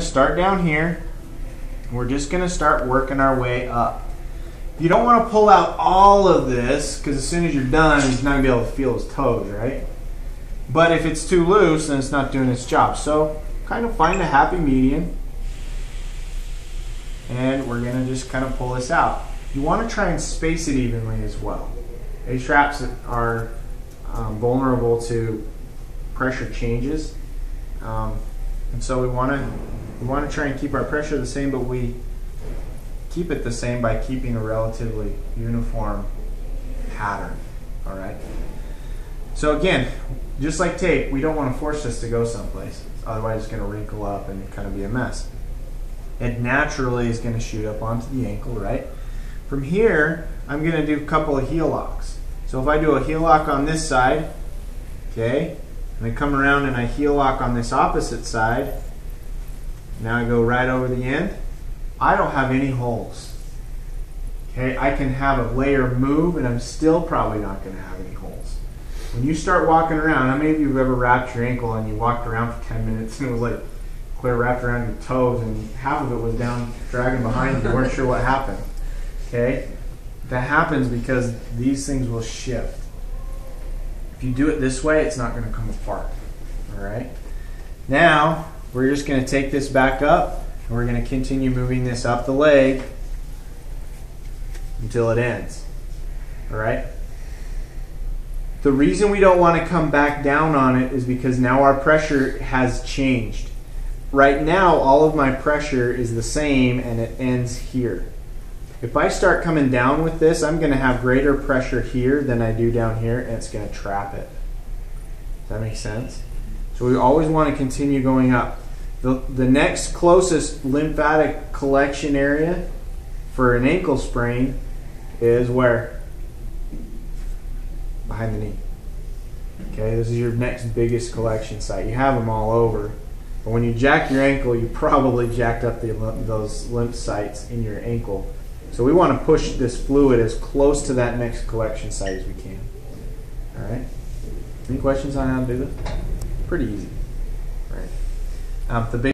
Start down here. We're just going to start working our way up. You don't want to pull out all of this because as soon as you're done, he's not going to be able to feel his toes, right? But if it's too loose, then it's not doing its job. So kind of find a happy medium. And we're going to just kind of pull this out. You want to try and space it evenly as well. A-straps are vulnerable to pressure changes. And so we want to try and keep our pressure the same, but we keep it the same by keeping a relatively uniform pattern. All right. So again, just like tape, we don't want to force this to go someplace. Otherwise, it's going to wrinkle up and kind of be a mess. It naturally is going to shoot up onto the ankle, right? From here, I'm going to do a couple of heel locks. So if I do a heel lock on this side, okay, and I come around and I heel lock on this opposite side, now I go right over the end, I don't have any holes. Okay, I can have a layer move and I'm still probably not going to have any holes. When you start walking around, how many of you have ever wrapped your ankle and you walked around for 10 minutes and it was like clear wrapped around your toes and half of it was down dragging behind you, you weren't sure what happened? Okay, that happens because these things will shift. If you do it this way, it's not going to come apart. All right. Now we're just going to take this back up and we're going to continue moving this up the leg until it ends. All right. The reason we don't want to come back down on it is because now our pressure has changed. Right now, all of my pressure is the same and it ends here. If I start coming down with this, I'm going to have greater pressure here than I do down here, and it's going to trap it. Does that make sense? So we always want to continue going up. The next closest lymphatic collection area for an ankle sprain is where? Behind the knee. Okay, this is your next biggest collection site. You have them all over. But when you jack your ankle, you probably jacked up those lymph sites in your ankle. So we want to push this fluid as close to that next collection site as we can. All right. Any questions on how to do this? Pretty easy. All right. The big